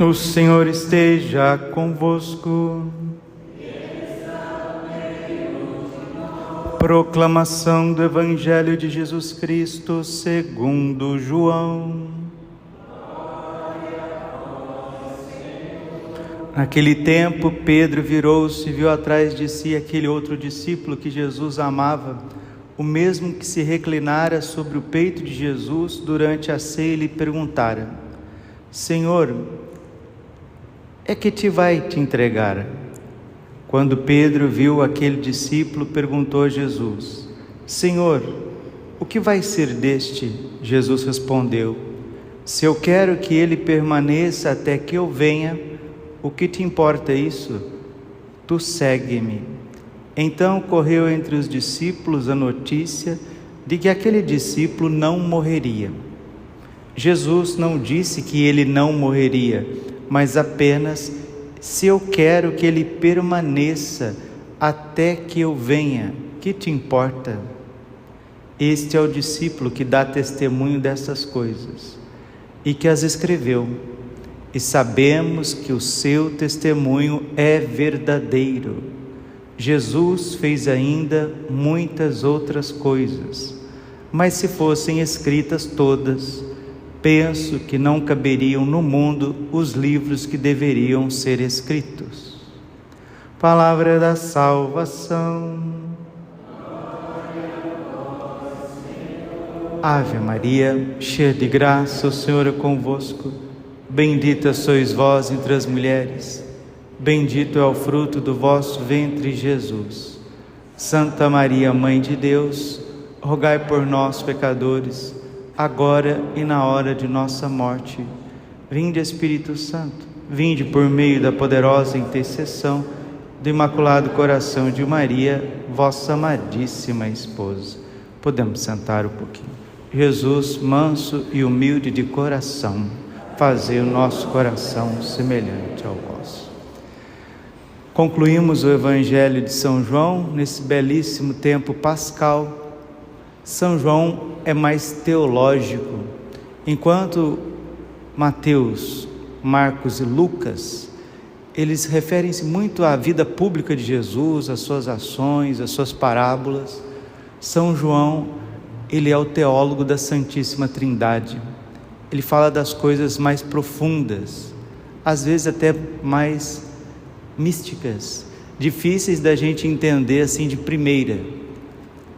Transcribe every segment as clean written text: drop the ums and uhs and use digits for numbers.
O Senhor esteja convosco. Proclamação do Evangelho de Jesus Cristo segundo João. Naquele tempo, Pedro virou-se e viu atrás de si aquele outro discípulo que Jesus amava, o mesmo que se reclinara sobre o peito de Jesus durante a ceia, e lhe perguntara: Senhor, é que te vai te entregar? Quando Pedro viu aquele discípulo, perguntou a Jesus: Senhor, o que vai ser deste? Jesus respondeu: Se eu quero que ele permaneça até que eu venha, o que te importa isso? Tu segue-me. Então correu entre os discípulos a notícia de que aquele discípulo não morreria. Jesus não disse que ele não morreria, mas apenas: se eu quero que ele permaneça até que eu venha, que te importa? Este é o discípulo que dá testemunho dessas coisas e que as escreveu, e sabemos que o seu testemunho é verdadeiro. Jesus fez ainda muitas outras coisas, mas se fossem escritas todas, penso que não caberiam no mundo os livros que deveriam ser escritos. Palavra da salvação. Ave Maria, cheia de graça, o Senhor é convosco. Bendita sois vós entre as mulheres, bendito é o fruto do vosso ventre, Jesus. Santa Maria, Mãe de Deus, rogai por nós, pecadores, agora e na hora de nossa morte. Vinde, Espírito Santo, vinde por meio da poderosa intercessão do Imaculado Coração de Maria, vossa amadíssima esposa. Podemos sentar um pouquinho. Jesus, manso e humilde de coração, fazei o nosso coração semelhante ao vosso. Concluímos o Evangelho de São João nesse belíssimo tempo pascal. São João é mais teológico, enquanto Mateus, Marcos e Lucas, eles referem-se muito à vida pública de Jesus, às suas ações, às suas parábolas. São João, ele é o teólogo da Santíssima Trindade. Ele fala das coisas mais profundas, às vezes até mais místicas, difíceis da gente entender assim de primeira.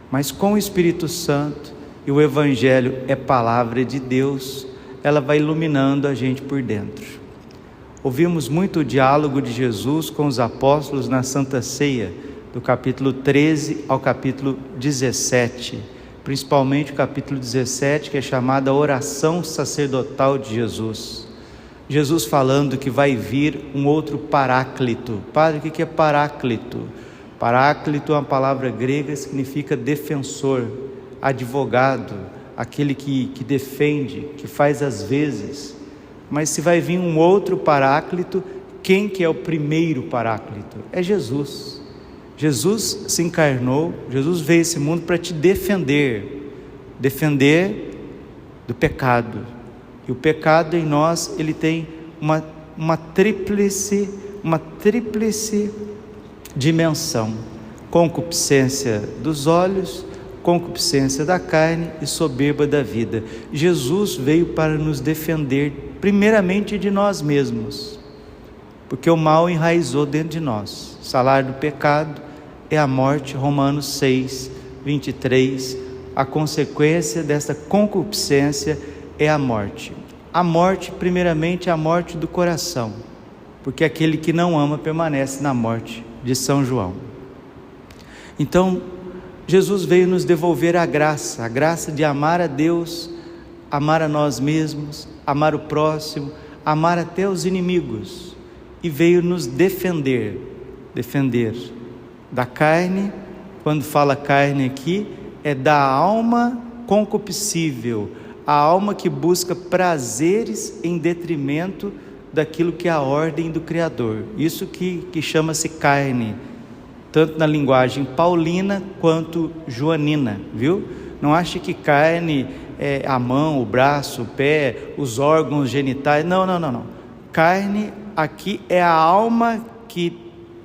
Mas com o Espírito Santo, e o Evangelho é palavra de Deus, ela vai iluminando a gente por dentro. Ouvimos muito o diálogo de Jesus com os apóstolos na Santa Ceia, do capítulo 13 ao capítulo 17, principalmente o capítulo 17, que é chamada a oração sacerdotal de Jesus. Jesus falando que vai vir um outro paráclito. Padre, o que é paráclito? Paráclito é uma palavra grega, significa defensor, advogado, aquele que defende, que faz as vezes. Mas se vai vir um outro paráclito, quem que é o primeiro paráclito? É Jesus. Jesus se encarnou, Jesus veio a esse mundo para te defender do pecado. E o pecado em nós, ele tem uma tríplice dimensão: concupiscência dos olhos, concupiscência da carne e soberba da vida. Jesus veio para nos defender primeiramente de nós mesmos, porque o mal enraizou dentro de nós. O salário do pecado é a morte, Romanos 6, 23. A consequência dessa concupiscência é a morte. A morte, primeiramente, é a morte do coração, porque aquele que não ama permanece na morte, de São João. Então, Jesus veio nos devolver a graça de amar a Deus, amar a nós mesmos, amar o próximo, amar até os inimigos, e veio nos defender da carne. Quando fala carne aqui, é da alma concupiscível, a alma que busca prazeres em detrimento daquilo que é a ordem do Criador. Isso que chama-se carne, tanto na linguagem paulina quanto joanina, viu? Não ache que carne é a mão, o braço, o pé, os órgãos genitais. Não. Carne aqui é a alma que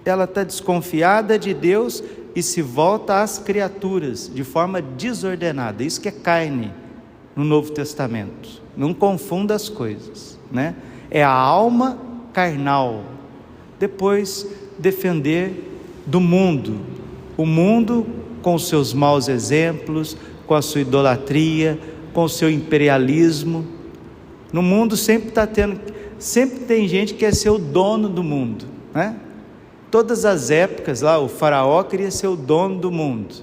ela está desconfiada de Deus e se volta às criaturas de forma desordenada. Isso que é carne no Novo Testamento. Não confunda as coisas, né? É a alma carnal. Depois, defender do mundo. O mundo com os seus maus exemplos, com a sua idolatria, com o seu imperialismo. No mundo sempre tem gente que quer ser o dono do mundo, né? Todas as épocas lá, o faraó queria ser o dono do mundo,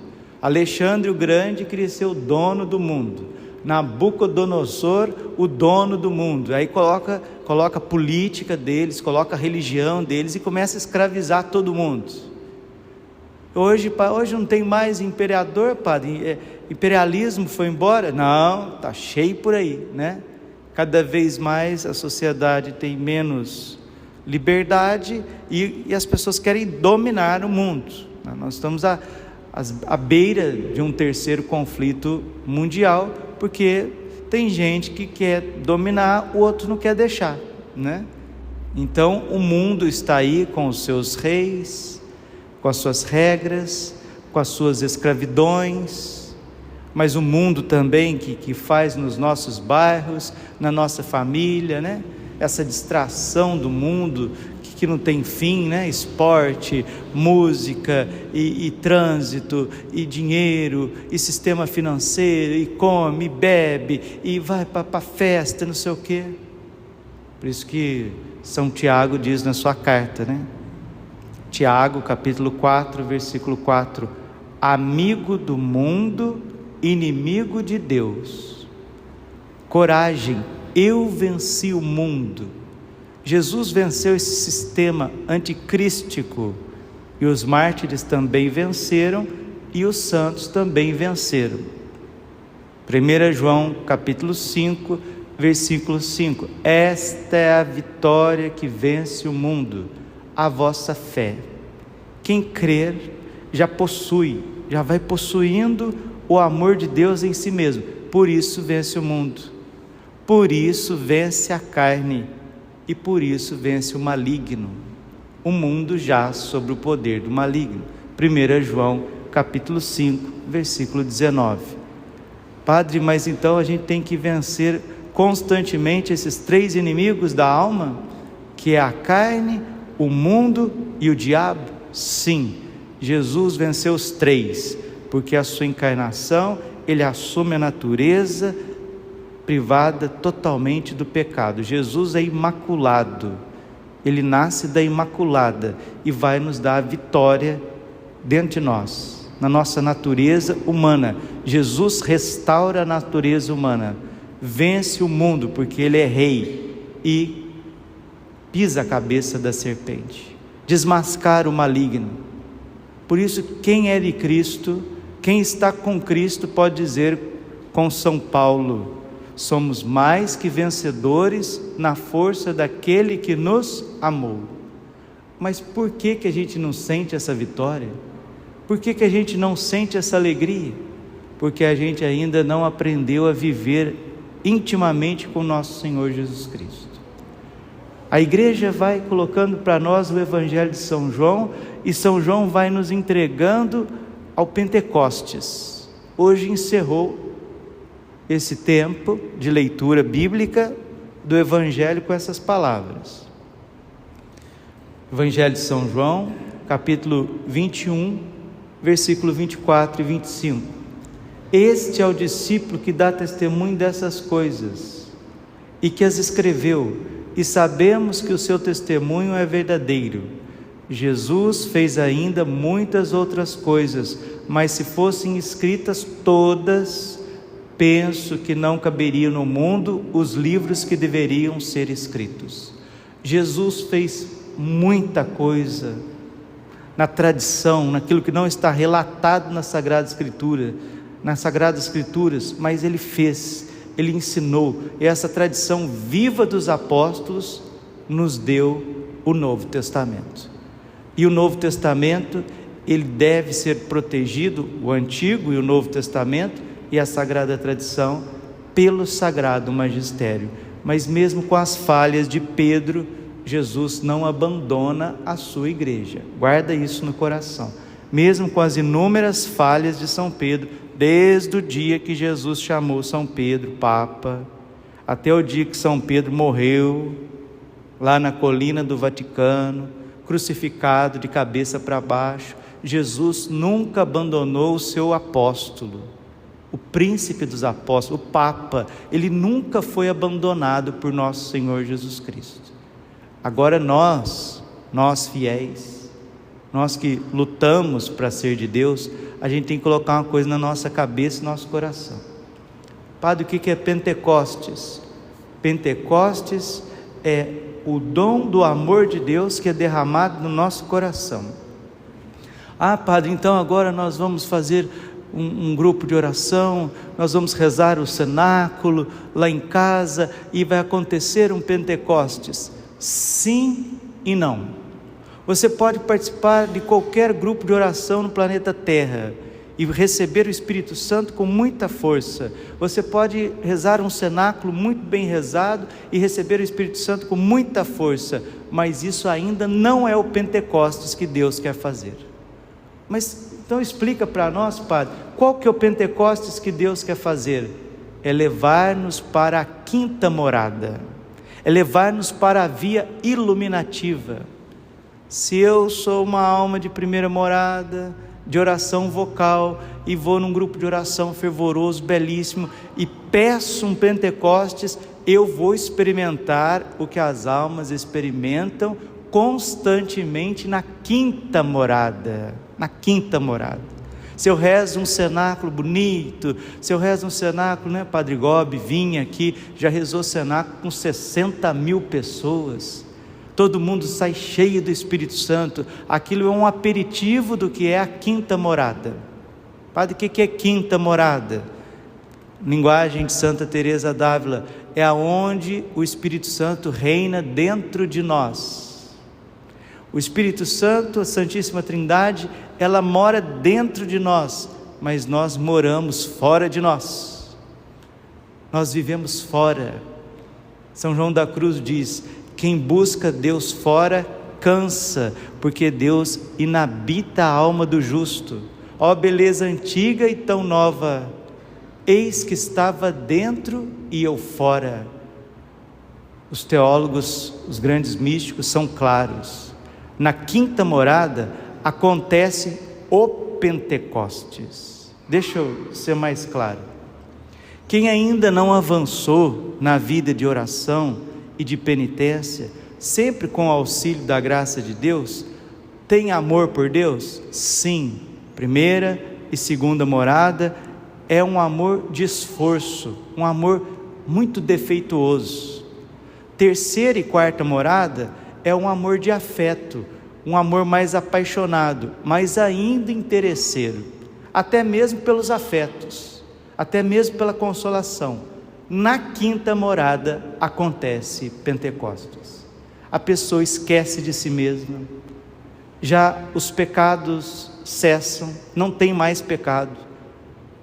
Alexandre o Grande queria ser o dono do mundo, Nabucodonosor o dono do mundo. Aí coloca a política deles, coloca a religião deles e começa a escravizar todo mundo. Hoje não tem mais imperador, padre. Imperialismo foi embora? Não, está cheio por aí, né? Cada vez mais a sociedade tem menos liberdade e as pessoas querem dominar o mundo. Nós estamos à beira de um terceiro conflito mundial, porque tem gente que quer dominar, o outro não quer deixar, né? Então o mundo está aí com os seus reis, com as suas regras, com as suas escravidões, mas o mundo também que faz nos nossos bairros, na nossa família, né? Essa distração do mundo que não tem fim, né? Esporte, música e trânsito e dinheiro e sistema financeiro e come, e bebe e vai para festa, não sei o quê. Por isso que São Tiago diz na sua carta, né? Tiago capítulo 4, versículo 4: amigo do mundo, inimigo de Deus. Coragem, eu venci o mundo. Jesus venceu esse sistema anticrístico e os mártires também venceram e os santos também venceram. 1 João capítulo 5, versículo 5: esta é a vitória que vence o mundo, a vossa fé. Quem crer já possui, já vai possuindo o amor de Deus em si mesmo. Por isso vence o mundo, por isso vence a carne e por isso vence o maligno. O mundo jaz sobre o poder do maligno. 1 João capítulo 5, versículo 19. Padre, mas então a gente tem que vencer constantemente esses três inimigos da alma, que é a carne, o mundo e o diabo? Sim, Jesus venceu os três, porque a sua encarnação, ele assume a natureza privada totalmente do pecado. Jesus é imaculado, ele nasce da Imaculada e vai nos dar a vitória dentro de nós, na nossa natureza humana. Jesus restaura a natureza humana, vence o mundo porque ele é rei e pisa a cabeça da serpente, desmascara o maligno. Por isso, quem é de Cristo, quem está com Cristo, pode dizer com São Paulo: somos mais que vencedores na força daquele que nos amou. Mas por que a gente não sente essa vitória? Por que a gente não sente essa alegria? Porque a gente ainda não aprendeu a viver intimamente com nosso Senhor Jesus Cristo. A igreja vai colocando para nós o Evangelho de São João, e São João vai nos entregando ao Pentecostes. Hoje encerrou esse tempo de leitura bíblica do Evangelho com essas palavras. Evangelho de São João, capítulo 21, versículo 24 e 25. Este é o discípulo que dá testemunho dessas coisas e que as escreveu, e sabemos que o seu testemunho é verdadeiro. Jesus fez ainda muitas outras coisas, mas se fossem escritas todas, penso que não caberiam no mundo os livros que deveriam ser escritos. Jesus fez muita coisa na tradição, naquilo que não está relatado na Sagrada Escritura, nas Sagradas Escrituras, mas ele fez, ele ensinou, e essa tradição viva dos apóstolos nos deu o Novo Testamento. E o Novo Testamento, ele deve ser protegido, o Antigo e o Novo Testamento e a Sagrada Tradição, pelo Sagrado Magistério, Mas mesmo com as falhas de Pedro, Jesus não abandona a sua igreja. Guarda isso no coração. Mesmo com as inúmeras falhas de São Pedro, desde o dia que Jesus chamou São Pedro Papa, até o dia que São Pedro morreu, lá na colina do Vaticano, crucificado de cabeça para baixo, Jesus nunca abandonou o seu apóstolo, o príncipe dos apóstolos, o Papa. Ele nunca foi abandonado por nosso Senhor Jesus Cristo. Agora nós fiéis, nós que lutamos para ser de Deus, a gente tem que colocar uma coisa na nossa cabeça e no nosso coração. Padre, o que é Pentecostes? Pentecostes é o dom do amor de Deus que é derramado no nosso coração. Ah, Padre, então agora nós vamos fazer um grupo de oração, nós vamos rezar o cenáculo lá em casa e vai acontecer um Pentecostes. Sim e não. Você pode participar de qualquer grupo de oração no planeta Terra e receber o Espírito Santo com muita força. Você pode rezar um cenáculo muito bem rezado e receber o Espírito Santo com muita força, mas isso ainda não é o Pentecostes que Deus quer fazer. Mas então explica para nós, Padre, qual que é o Pentecostes que Deus quer fazer? É levar-nos para a quinta morada, é levar-nos para a via iluminativa. Se eu sou uma alma de primeira morada, de oração vocal, e vou num grupo de oração fervoroso, belíssimo, e peço um Pentecostes, eu vou experimentar o que as almas experimentam constantemente na quinta morada. Na quinta morada. Se eu rezo um cenáculo bonito, se eu rezo um cenáculo, né? Padre Gobi vinha aqui, já rezou cenáculo com 60.000 pessoas. Todo mundo sai cheio do Espírito Santo. Aquilo é um aperitivo do que é a quinta morada. Padre, o que é quinta morada? Linguagem de Santa Teresa d'Ávila, é aonde o Espírito Santo reina dentro de nós. O Espírito Santo, a Santíssima Trindade, ela mora dentro de nós, mas nós moramos fora de nós. Nós vivemos fora. São João da Cruz diz: quem busca Deus fora cansa, porque Deus inabita a alma do justo. Ó beleza antiga e tão nova, eis que estava dentro e eu fora. Os teólogos, os grandes místicos são claros. Na quinta morada acontece o Pentecostes. Deixa eu ser mais claro. Quem ainda não avançou na vida de oração e de penitência, sempre com o auxílio da graça de Deus, tem amor por Deus? Sim. Primeira e segunda morada é um amor de esforço, um amor muito defeituoso. Terceira e quarta morada é um amor de afeto, um amor mais apaixonado, mas ainda interesseiro, até mesmo pelos afetos, até mesmo pela consolação. Na quinta morada acontece Pentecostes. A pessoa esquece de si mesma, já os pecados cessam, não tem mais pecado,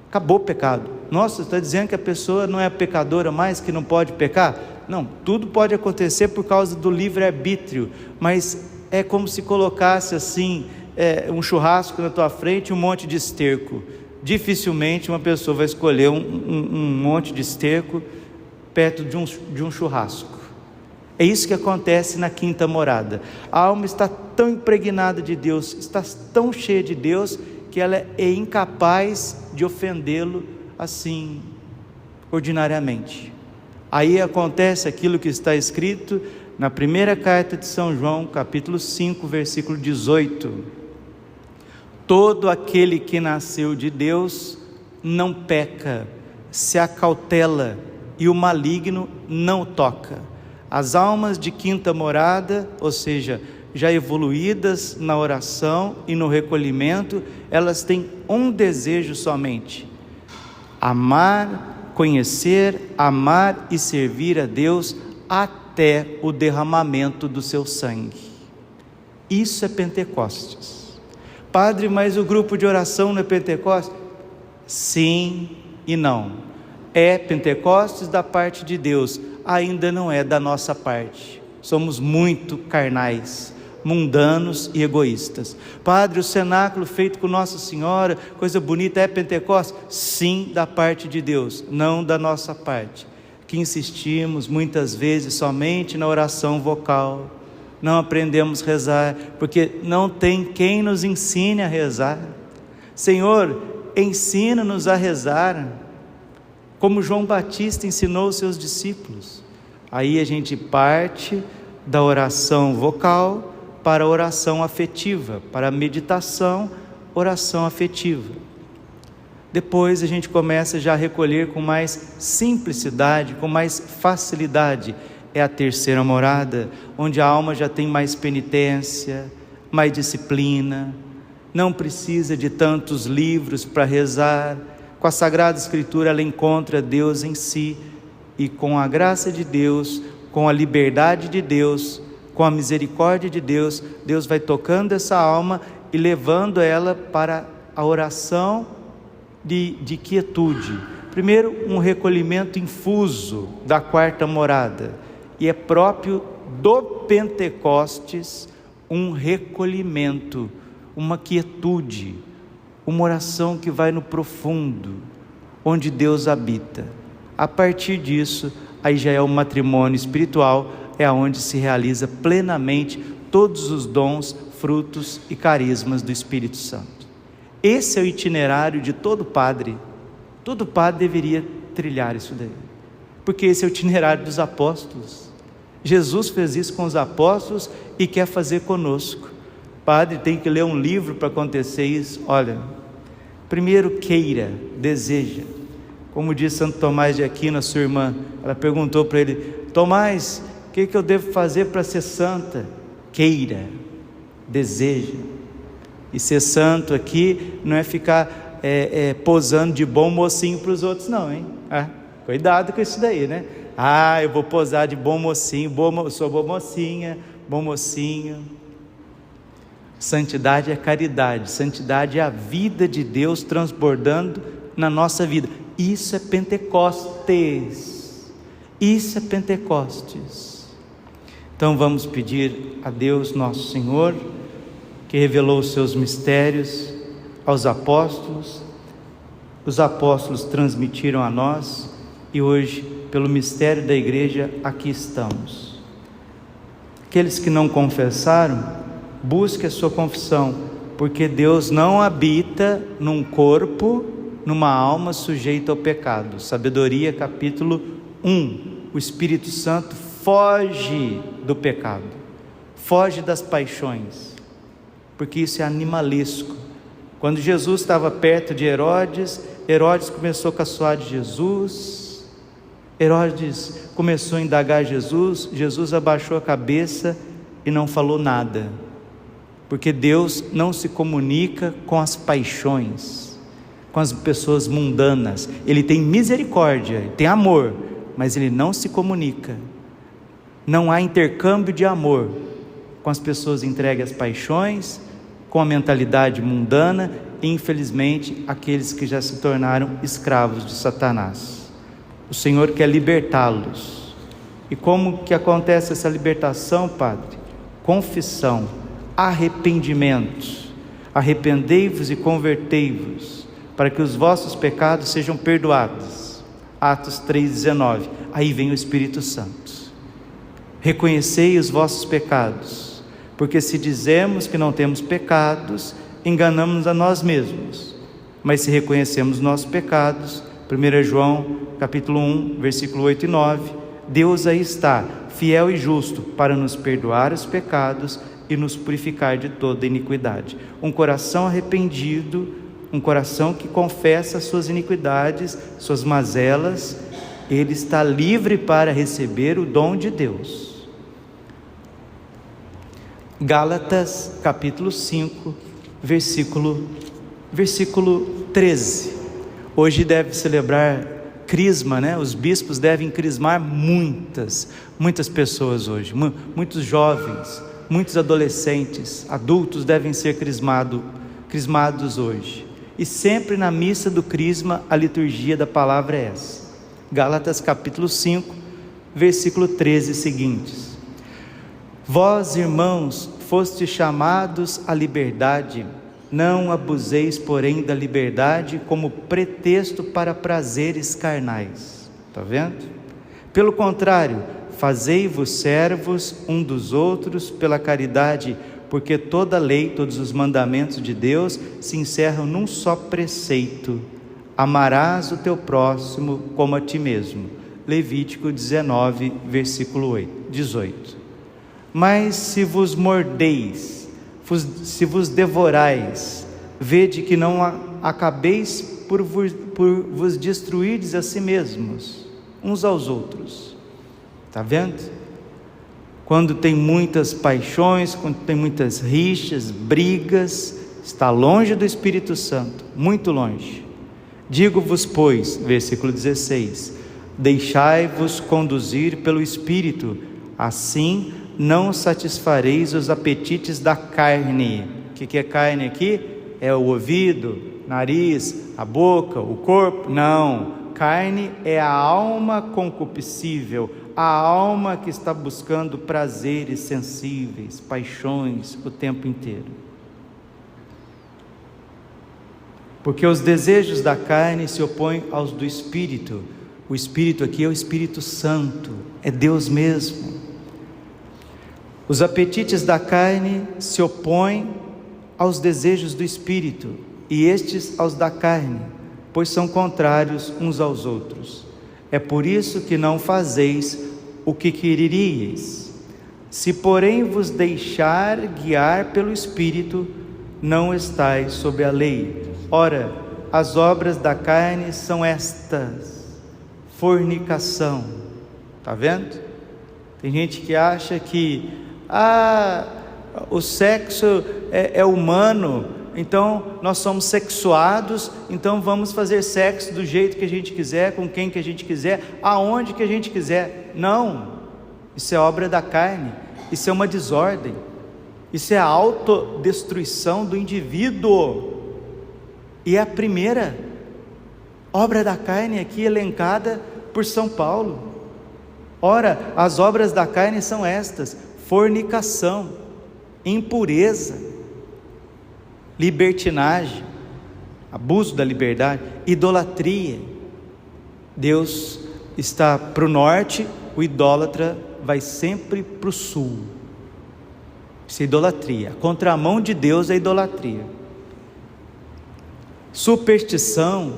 acabou o pecado. Nossa, você está dizendo que a pessoa não é pecadora mais, que não pode pecar? Não, tudo pode acontecer por causa do livre-arbítrio, mas é como se colocasse assim, um churrasco na tua frente e um monte de esterco. Dificilmente uma pessoa vai escolher um monte de esterco perto de um churrasco. É isso que acontece na quinta morada. A alma está tão impregnada de Deus, está tão cheia de Deus, que ela é incapaz de ofendê-lo assim, ordinariamente. Aí acontece aquilo que está escrito na primeira carta de São João, capítulo 5, versículo 18. Todo aquele que nasceu de Deus não peca, se acautela e o maligno não o toca. As almas de quinta morada, ou seja, já evoluídas na oração e no recolhimento, elas têm um desejo somente: amar, conhecer, amar e servir a Deus até o derramamento do seu sangue. Isso é Pentecostes. Padre, mas o grupo de oração não é Pentecostes? Sim e não. É Pentecostes da parte de Deus, ainda não é da nossa parte. Somos muito carnais, mundanos e egoístas. Padre, o cenáculo feito com Nossa Senhora, coisa bonita, é Pentecostes? Sim, da parte de Deus, não da nossa parte, que insistimos muitas vezes somente na oração vocal, não aprendemos a rezar, porque não tem quem nos ensine a rezar. Senhor, ensina-nos a rezar, como João Batista ensinou os seus discípulos. Aí a gente parte da oração vocal para a oração afetiva, para a meditação, oração afetiva. Depois a gente começa já a recolher com mais simplicidade, com mais facilidade. É a terceira morada, onde a alma já tem mais penitência, mais disciplina, não precisa de tantos livros para rezar. Com a Sagrada Escritura ela encontra Deus em si, e com a graça de Deus, com a liberdade de Deus, com a misericórdia de Deus, Deus vai tocando essa alma e levando ela para a oração de quietude. Primeiro, um recolhimento infuso da quarta morada, e é próprio do Pentecostes um recolhimento, uma quietude, uma oração que vai no profundo, onde Deus habita. A partir disso, aí já é o matrimônio espiritual, é onde se realiza plenamente todos os dons, frutos e carismas do Espírito Santo. Esse é o itinerário de todo padre. Todo padre deveria trilhar isso daí, porque esse é o itinerário dos apóstolos. Jesus fez isso com os apóstolos e quer fazer conosco. Padre tem que ler um livro para acontecer isso. Olha, primeiro queira, deseja. Como diz Santo Tomás de Aquino, a sua irmã, ela perguntou para ele: Tomás, o que eu devo fazer para ser santa? Queira, deseja. E ser santo aqui não é ficar posando de bom mocinho para os outros não, hein? Cuidado com isso daí, né? Eu vou posar de bom mocinho, sou boa mocinha, bom mocinho. Santidade é caridade, santidade é a vida de Deus transbordando na nossa vida. Isso é Pentecostes, isso é Pentecostes. Então vamos pedir a Deus nosso Senhor, que revelou os seus mistérios aos apóstolos, os apóstolos transmitiram a nós, e hoje, pelo mistério da igreja, aqui estamos. Aqueles que não confessaram, busque a sua confissão, porque Deus não habita num corpo, numa alma sujeita ao pecado. Sabedoria, capítulo 1. O Espírito Santo foge do pecado, foge das paixões, porque isso é animalesco. Quando Jesus estava perto de Herodes, Herodes começou a caçoar de Jesus, Herodes começou a indagar Jesus, Jesus abaixou a cabeça e não falou nada, porque Deus não se comunica com as paixões, com as pessoas mundanas. Ele tem misericórdia, ele tem amor, mas ele não se comunica. Não há intercâmbio de amor com as pessoas entregues às paixões, com a mentalidade mundana, e infelizmente aqueles que já se tornaram escravos de Satanás. O Senhor quer libertá-los. E como que acontece essa libertação, Padre? Confissão, arrependimento. Arrependei-vos e convertei-vos, para que os vossos pecados sejam perdoados. Atos 3,19. Aí vem o Espírito Santo. Reconhecei os vossos pecados, porque se dizemos que não temos pecados, enganamos a nós mesmos. Mas se reconhecemos nossos pecados, 1 João capítulo 1, versículo 8 e 9, Deus aí está, fiel e justo, para nos perdoar os pecados e nos purificar de toda iniquidade. Um coração arrependido, um coração que confessa suas iniquidades, suas mazelas, ele está livre para receber o dom de Deus. Gálatas capítulo 5, versículo 13. Hoje deve celebrar crisma, né? Os bispos devem crismar muitas pessoas hoje, muitos jovens, muitos adolescentes, adultos devem ser crismados hoje. E sempre na missa do crisma a liturgia da palavra é essa: Gálatas capítulo 5, versículo 13 e seguintes. Vós, irmãos, fostes chamados à liberdade, não abuseis, porém, da liberdade como pretexto para prazeres carnais. Está vendo? Pelo contrário, fazei-vos servos um dos outros pela caridade, porque toda a lei, todos os mandamentos de Deus se encerram num só preceito: amarás o teu próximo como a ti mesmo. Levítico 19, versículo 18. Mas se vos mordeis, se vos devorais, vede que não acabeis por vos destruirdes a si mesmos, uns aos outros. Está vendo? Quando tem muitas paixões, quando tem muitas rixas, brigas, está longe do Espírito Santo, muito longe. Digo-vos, pois, versículo 16, deixai-vos conduzir pelo Espírito, assim não satisfareis os apetites da carne. O que é carne aqui? É o ouvido, nariz, a boca, o corpo? Não, carne é a alma concupiscível, a alma que está buscando prazeres sensíveis, paixões o tempo inteiro. Porque os desejos da carne se opõem aos do Espírito. O Espírito aqui é o Espírito Santo, é Deus mesmo. Os apetites da carne se opõem aos desejos do Espírito, e estes aos da carne, pois são contrários uns aos outros. É por isso que não fazeis o que quereríeis. Se, porém, vos deixar guiar pelo Espírito, não estais sob a lei. Ora, as obras da carne são estas: fornicação. Está vendo? Tem gente que acha que o sexo é humano, então nós somos sexuados, então vamos fazer sexo do jeito que a gente quiser, com quem que a gente quiser, aonde que a gente quiser. Não, isso é obra da carne, isso é uma desordem, isso é a autodestruição do indivíduo, e é a primeira obra da carne aqui elencada por São Paulo. Ora, as obras da carne são estas: fornicação, impureza, libertinagem, abuso da liberdade, idolatria. Deus está para o norte, o idólatra vai sempre para o sul. Isso é idolatria. A contramão de Deus é idolatria. Superstição.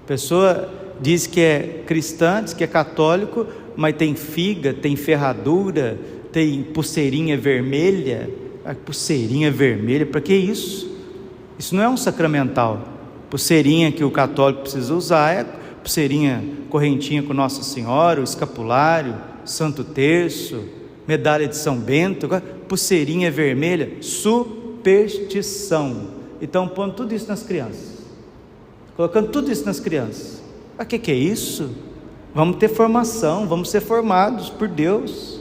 A pessoa diz que é cristã, diz que é católico, mas tem figa, tem ferradura, tem pulseirinha vermelha. Pulseirinha vermelha, para que isso? Isso não é um sacramental. Pulseirinha que o católico precisa usar é pulseirinha, correntinha com Nossa Senhora, o escapulário, Santo Terço, medalha de São Bento. Pulseirinha vermelha, superstição. Então pondo tudo isso nas crianças, colocando tudo isso nas crianças. Para que é isso? Vamos ter formação, vamos ser formados por Deus.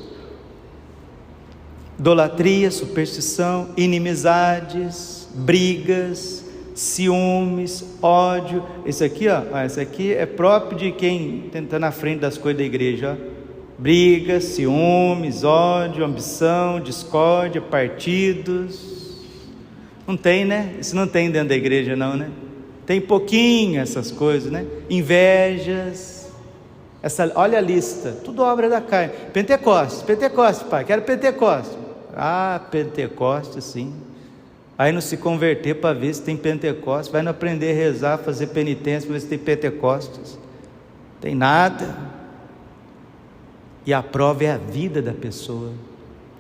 Idolatria, superstição, inimizades, brigas, ciúmes, ódio. Esse aqui é próprio de quem está na frente das coisas da igreja. Brigas, ciúmes, ódio, ambição, discórdia, partidos. Não tem, né? Isso não tem dentro da igreja não, né? Tem pouquinho essas coisas, né? Invejas. Olha a lista, tudo obra da carne. Pentecostes, pai, quero Pentecostes. Pentecostes, sim. Aí não se converter para ver se tem Pentecostes, vai não aprender a rezar, fazer penitência para ver se tem Pentecostes. Tem nada. E a prova é a vida da pessoa.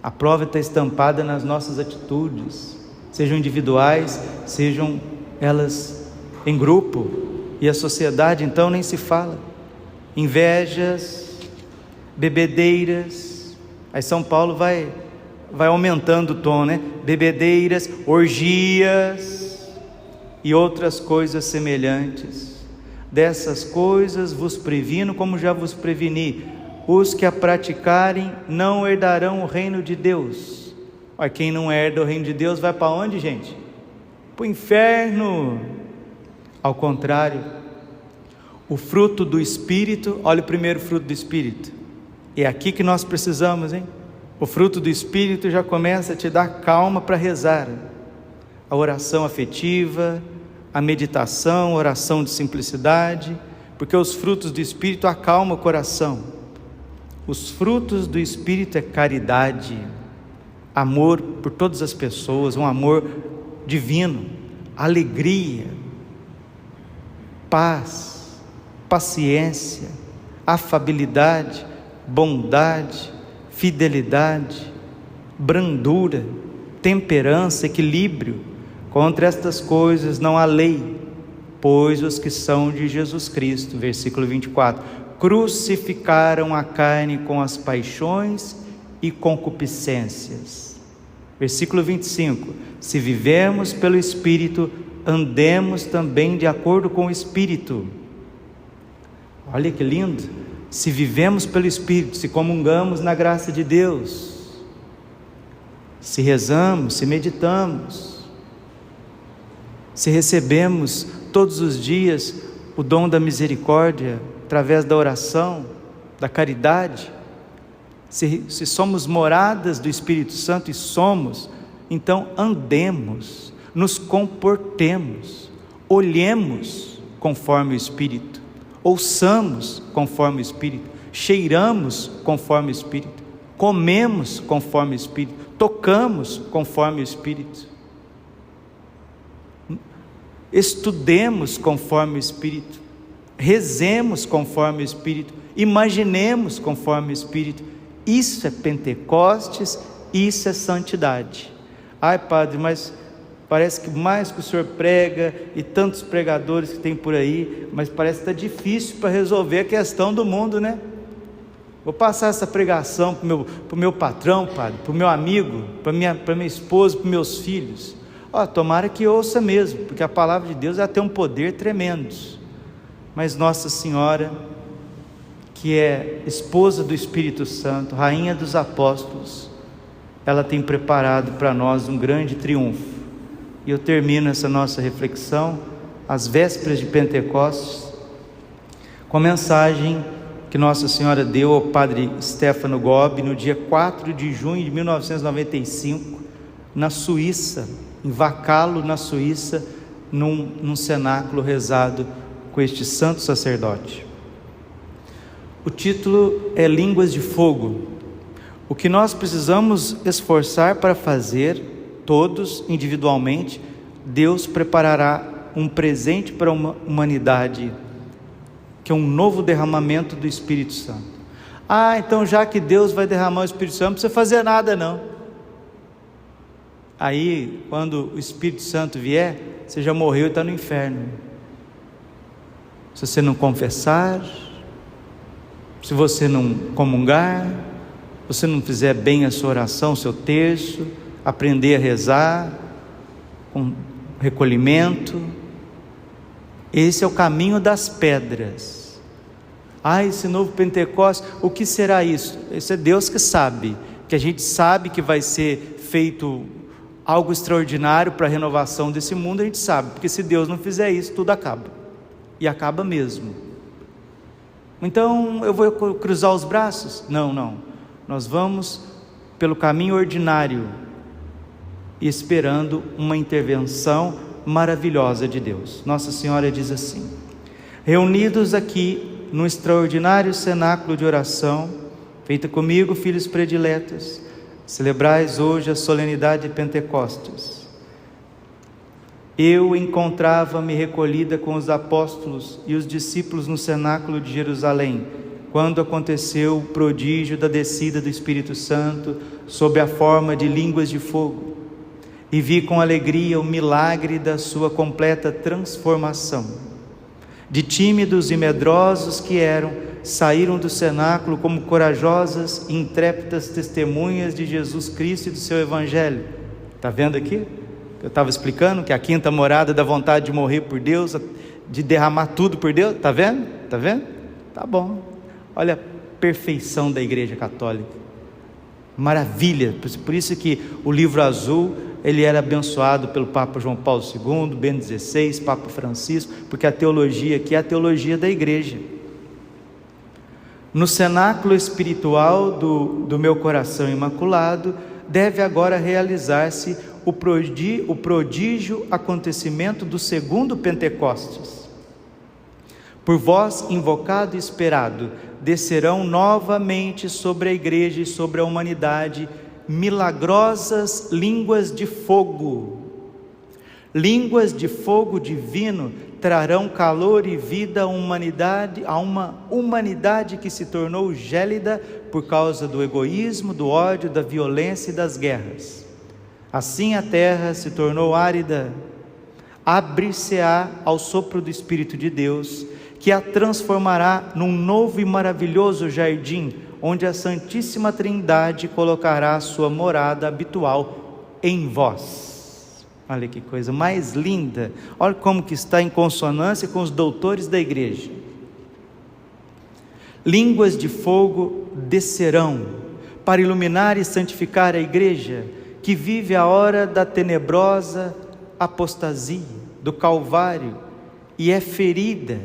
A prova está estampada nas nossas atitudes, sejam individuais, sejam elas em grupo. E a sociedade então nem se fala. Invejas, bebedeiras. Aí São Paulo vai aumentando o tom, né? Bebedeiras, orgias e outras coisas semelhantes. Dessas coisas vos previno, como já vos preveni: os que a praticarem não herdarão o reino de Deus. Olha, quem não herda o reino de Deus vai para onde, gente? Para o inferno. Ao contrário, O fruto do Espírito, olha o primeiro fruto do Espírito. É aqui que nós precisamos, hein? O fruto do Espírito já começa a te dar calma para rezar. A oração afetiva, a meditação, a oração de simplicidade, porque os frutos do Espírito acalmam o coração. Os frutos do Espírito é caridade, amor por todas as pessoas, um amor divino, alegria, paz, paciência, afabilidade, bondade, fidelidade, brandura, temperança, equilíbrio. Contra estas coisas não há lei, pois os que são de Jesus Cristo, versículo 24, crucificaram a carne com as paixões e concupiscências. Versículo 25, se vivemos pelo Espírito, andemos também de acordo com o Espírito. Olha que lindo, se vivemos pelo Espírito, se comungamos na graça de Deus, se rezamos, se meditamos, se recebemos todos os dias o dom da misericórdia, através da oração, da caridade, se somos moradas do Espírito Santo, e somos, então andemos, nos comportemos, olhemos conforme o Espírito, ouçamos conforme o Espírito, cheiramos conforme o Espírito, comemos conforme o Espírito, tocamos conforme o Espírito, estudemos conforme o Espírito, rezemos conforme o Espírito, imaginemos conforme o Espírito. Isso é Pentecostes, isso é santidade. Ai, padre, mas parece que mais que o senhor prega, e tantos pregadores que tem por aí, mas parece que está difícil para resolver a questão do mundo, né? Vou passar essa pregação para o meu patrão, padre, para o meu amigo, para minha esposa, para meus filhos. Tomara que ouça mesmo, porque a palavra de Deus tem um poder tremendo. Mas Nossa Senhora, que é esposa do Espírito Santo, rainha dos apóstolos, ela tem preparado para nós um grande triunfo. E eu termino essa nossa reflexão, às vésperas de Pentecostes, com a mensagem que Nossa Senhora deu ao padre Stefano Gobbi no dia 4 de junho de 1995, na Suíça, em Vacalo, na Suíça, num cenáculo rezado com este santo sacerdote. O título é Línguas de Fogo. O que nós precisamos esforçar para fazer, todos individualmente, Deus preparará um presente para a humanidade, que é um novo derramamento do Espírito Santo. Então já que Deus vai derramar o Espírito Santo, não precisa fazer nada não. Aí, quando o Espírito Santo vier, você já morreu e está no inferno. Se você não confessar, se você não comungar, se você não fizer bem a sua oração, o seu terço, aprender a rezar, com recolhimento, esse é o caminho das pedras. Esse novo Pentecostes, o que será isso? Isso é Deus que sabe, que a gente sabe que vai ser feito algo extraordinário para a renovação desse mundo, a gente sabe, porque se Deus não fizer isso, tudo acaba, e acaba mesmo. Então eu vou cruzar os braços? Não, nós vamos pelo caminho ordinário, esperando uma intervenção maravilhosa de Deus. Nossa Senhora diz assim: reunidos aqui no extraordinário cenáculo de oração, feita comigo, filhos prediletos, celebrais hoje a solenidade de Pentecostes. Eu encontrava-me recolhida com os apóstolos e os discípulos no cenáculo de Jerusalém, quando aconteceu o prodígio da descida do Espírito Santo sob a forma de línguas de fogo, e vi com alegria o milagre da sua completa transformação. De tímidos e medrosos que eram, saíram do cenáculo como corajosas e intrépidas testemunhas de Jesus Cristo e do seu Evangelho. Está vendo aqui? Eu estava explicando que a quinta morada da vontade de morrer por Deus, de derramar tudo por Deus. Está vendo? Está vendo? Tá bom. Olha a perfeição da Igreja Católica. Maravilha. Por isso que o livro azul ele era abençoado pelo Papa João Paulo II, Bento XVI, Papa Francisco, porque a teologia aqui é a teologia da igreja. No cenáculo espiritual do meu coração imaculado, deve agora realizar-se o prodígio acontecimento do segundo Pentecostes. Por vós invocado e esperado, descerão novamente sobre a igreja e sobre a humanidade milagrosas línguas de fogo. Línguas de fogo divino trarão calor e vida à uma humanidade que se tornou gélida por causa do egoísmo, do ódio, da violência e das guerras. Assim a terra se tornou árida. Abrir-se-á ao sopro do Espírito de Deus, que a transformará num novo e maravilhoso jardim, onde a Santíssima Trindade colocará a sua morada habitual em vós. Olha que coisa mais linda, olha como que está em consonância com os doutores da igreja. Línguas de fogo descerão para iluminar e santificar a igreja, que vive a hora da tenebrosa apostasia, do Calvário, e é ferida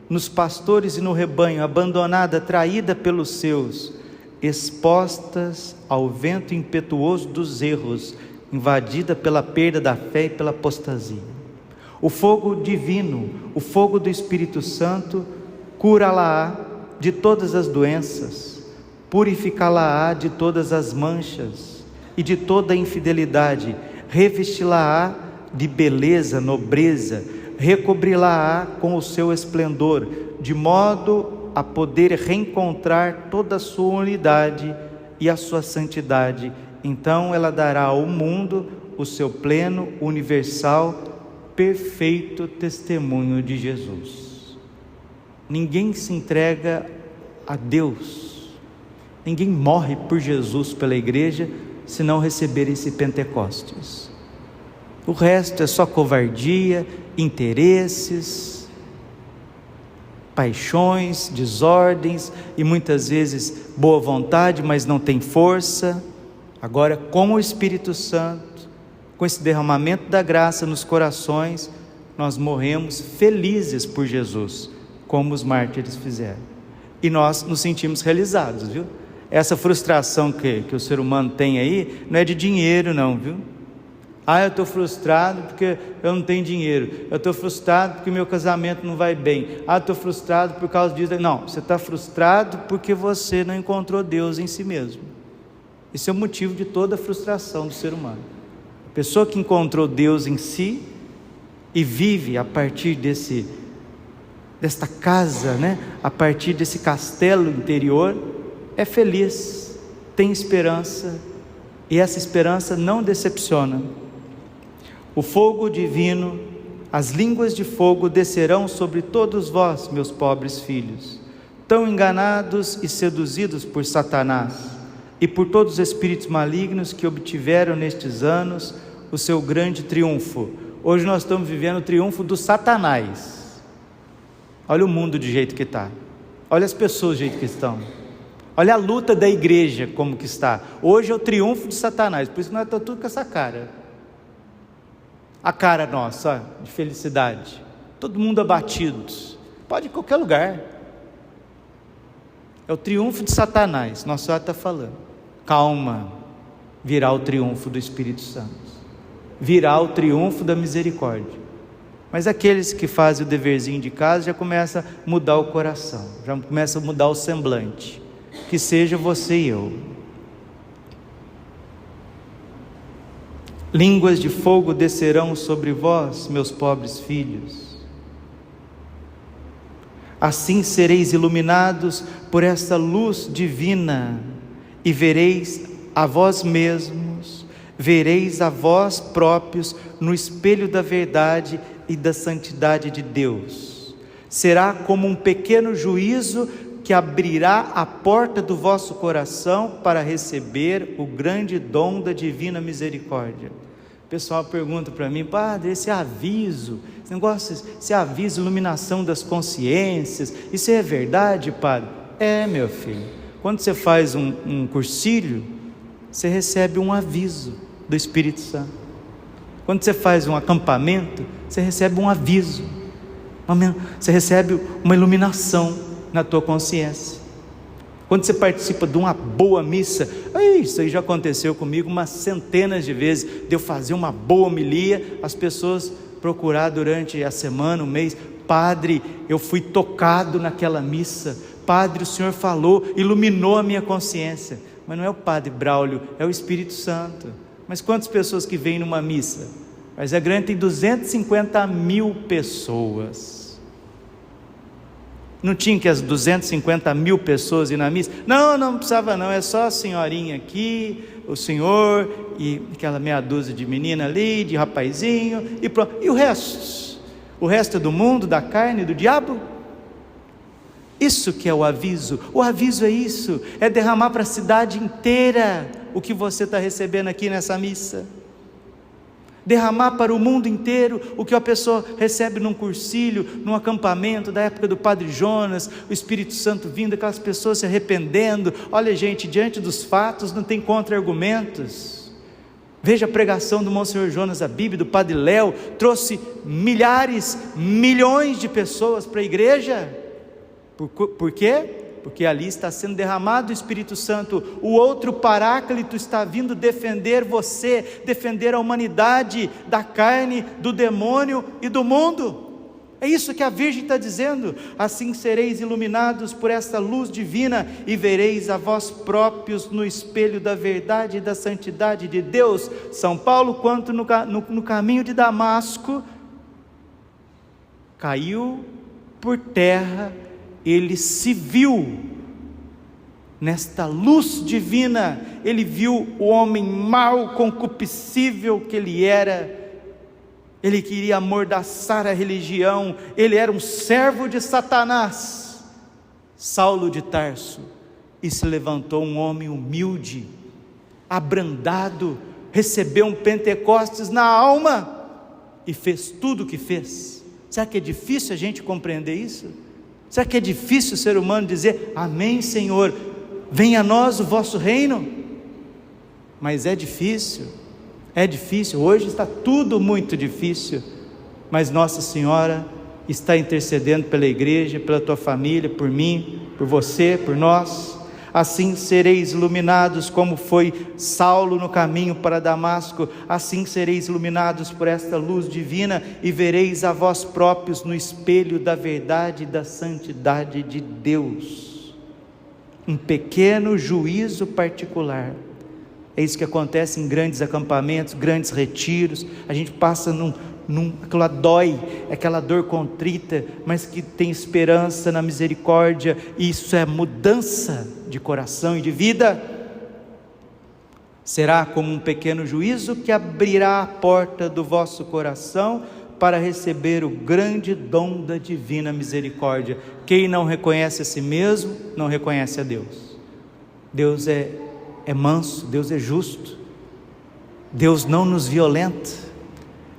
nos pastores e no rebanho, abandonada, traída pelos seus, expostas ao vento impetuoso dos erros, invadida pela perda da fé e pela apostasia. O fogo divino, o fogo do Espírito Santo, cura-la-á de todas as doenças, purificá-la-á de todas as manchas e de toda a infidelidade, revesti-la-á de beleza, nobreza, recobri-la-á com o seu esplendor, de modo a poder reencontrar toda a sua unidade e a sua santidade. Então ela dará ao mundo o seu pleno, universal, perfeito testemunho de Jesus. Ninguém se entrega a Deus, ninguém morre por Jesus pela igreja, se não receber esse Pentecostes. O resto é só covardia, interesses, paixões, desordens e muitas vezes boa vontade, mas não tem força. Agora, com o Espírito Santo, com esse derramamento da graça nos corações, nós morremos felizes por Jesus, como os mártires fizeram. E nós nos sentimos realizados, viu? Essa frustração que o ser humano tem aí, não é de dinheiro não, viu? Eu estou frustrado porque eu não tenho dinheiro. Eu estou frustrado porque meu casamento não vai bem. Estou frustrado por causa disso. Não, você está frustrado porque você não encontrou Deus em si mesmo. Esse é o motivo de toda a frustração do ser humano. A pessoa que encontrou Deus em si e vive a partir desta casa, né? A partir desse castelo interior, é feliz, tem esperança, e essa esperança não decepciona. O fogo divino, as línguas de fogo descerão sobre todos vós, meus pobres filhos, tão enganados e seduzidos por Satanás e por todos os espíritos malignos que obtiveram nestes anos o seu grande triunfo. Hoje nós estamos vivendo o triunfo do Satanás. Olha o mundo do jeito que está, olha as pessoas do jeito que estão, olha a luta da igreja como que está. Hoje é o triunfo de Satanás, por isso nós estamos tudo com essa cara. A cara nossa, de felicidade, todo mundo abatido, pode ir em qualquer lugar. É o triunfo de Satanás, Nossa Senhora está falando. Calma, virá o triunfo do Espírito Santo, virá o triunfo da misericórdia. Mas aqueles que fazem o deverzinho de casa já começam a mudar o coração, já começam a mudar o semblante. Que seja você e eu. Línguas de fogo descerão sobre vós, meus pobres filhos. Assim sereis iluminados por esta luz divina, e vereis a vós mesmos, vereis a vós próprios no espelho da verdade e da santidade de Deus. Será como um pequeno juízo que abrirá a porta do vosso coração para receber o grande dom da divina misericórdia. O pessoal pergunta para mim: padre, esse aviso, esse negócio, esse aviso, iluminação das consciências, isso é verdade, padre? É, meu filho, quando você faz um cursilho, você recebe um aviso do Espírito Santo. Quando você faz um acampamento, você recebe um aviso, você recebe uma iluminação na tua consciência. Quando você participa de uma boa missa, isso aí já aconteceu comigo umas centenas de vezes, de eu fazer uma boa homilia, as pessoas procurar durante a semana, o mês: padre, eu fui tocado naquela missa, padre, o senhor falou, iluminou a minha consciência. Mas não é o padre Braulio, é o Espírito Santo. Mas quantas pessoas que vêm numa missa? Várzea Grande tem 250 mil pessoas. Não tinha que as 250 mil pessoas ir na missa? Não precisava não, é só a senhorinha aqui, o senhor e aquela meia dúzia de menina ali, de rapazinho, e pronto. E o resto? O resto é do mundo, da carne, do diabo? Isso que é o aviso é isso, é derramar para a cidade inteira o que você está recebendo aqui nessa missa, derramar para o mundo inteiro o que a pessoa recebe num cursilho, num acampamento da época do Padre Jonas, o Espírito Santo vindo, aquelas pessoas se arrependendo. Olha gente, diante dos fatos não tem contra-argumentos. Veja a pregação do Monsenhor Jonas Abib, do Padre Léo, trouxe milhares, milhões de pessoas para a igreja. Por quê? Porque ali está sendo derramado o Espírito Santo. O outro Paráclito está vindo defender você, defender a humanidade da carne, do demônio e do mundo. É isso que a Virgem está dizendo: assim sereis iluminados por essa luz divina e vereis a vós próprios no espelho da verdade e da santidade de Deus. São Paulo, quanto no caminho de Damasco, caiu por terra, ele se viu nesta luz divina, ele viu o homem mau, concupiscível que ele era, ele queria amordaçar a religião, ele era um servo de Satanás, Saulo de Tarso, e se levantou um homem humilde, abrandado, recebeu um Pentecostes na alma, e fez tudo o que fez. Será que é difícil a gente compreender isso? Será que é difícil o ser humano dizer: amém Senhor, venha a nós o vosso reino? Mas é difícil, hoje está tudo muito difícil, mas Nossa Senhora está intercedendo pela igreja, pela tua família, por mim, por você, por nós. Assim sereis iluminados como foi Saulo no caminho para Damasco, assim sereis iluminados por esta luz divina e vereis a vós próprios no espelho da verdade e da santidade de Deus. Um pequeno juízo particular. É isso que acontece em grandes acampamentos, grandes retiros. A gente passa aquilo lá dói, aquela dor contrita, mas que tem esperança na misericórdia, e isso é mudança de coração e de vida. Será como um pequeno juízo que abrirá a porta do vosso coração para receber o grande dom da divina misericórdia. Quem não reconhece a si mesmo, não reconhece a Deus. Deus é manso, Deus é justo, Deus não nos violenta.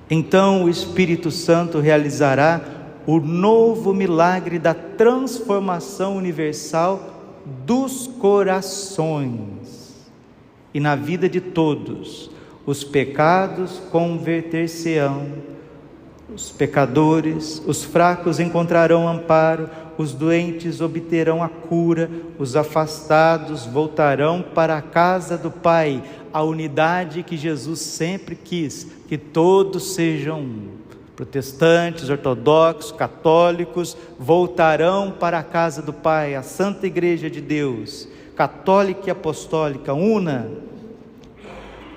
Então o Espírito Santo realizará o novo milagre da transformação universal dos corações, e na vida de todos os pecados converter-se-ão, os pecadores, os fracos encontrarão amparo, os doentes obterão a cura, os afastados voltarão para a casa do Pai, a unidade que Jesus sempre quis, que todos sejam protestantes, ortodoxos, católicos, voltarão para a casa do Pai, a Santa Igreja de Deus, católica e apostólica, una.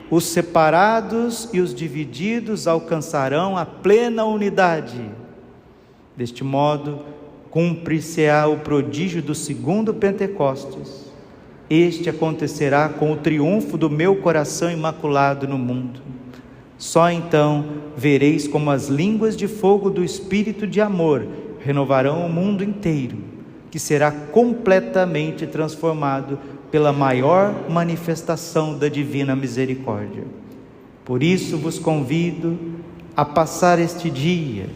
Os separados e os divididos alcançarão a plena unidade. Deste modo, cumprir-se-á o prodígio do segundo Pentecostes. Este acontecerá com o triunfo do meu coração imaculado no mundo. Só então vereis como as línguas de fogo do Espírito de amor renovarão o mundo inteiro, que será completamente transformado pela maior manifestação da divina misericórdia. Por isso vos convido a passar este dia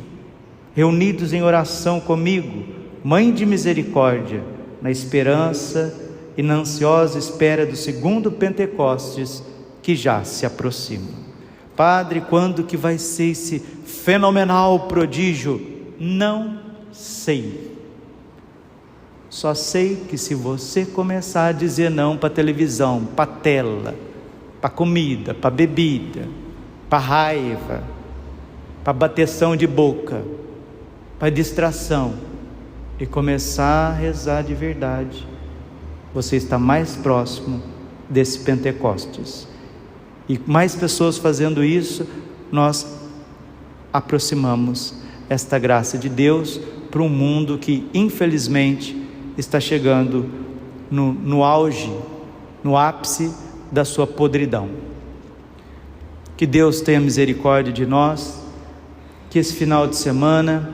reunidos em oração comigo, Mãe de Misericórdia, na esperança e na ansiosa espera do segundo Pentecostes que já se aproxima. Padre, quando que vai ser esse fenomenal prodígio? Não sei. Só sei que se você começar a dizer não para a televisão, para a tela, para a comida, para a bebida, para a raiva, para a bateção de boca, para a distração, e começar a rezar de verdade, você está mais próximo desse Pentecostes. E mais pessoas fazendo isso, nós aproximamos esta graça de Deus para um mundo que infelizmente está chegando no auge, no ápice da sua podridão. Que Deus tenha misericórdia de nós, que esse final de semana,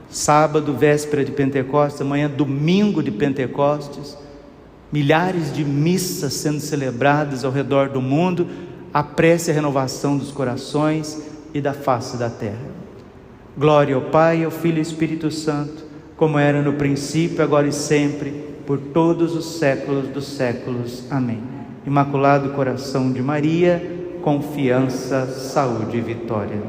sábado, véspera de Pentecostes, amanhã domingo de Pentecostes, milhares de missas sendo celebradas ao redor do mundo, apresse a renovação dos corações e da face da terra. Glória ao Pai, ao Filho e ao Espírito Santo, como era no princípio, agora e sempre, por todos os séculos dos séculos. Amém. Imaculado Coração de Maria, confiança, saúde e vitória.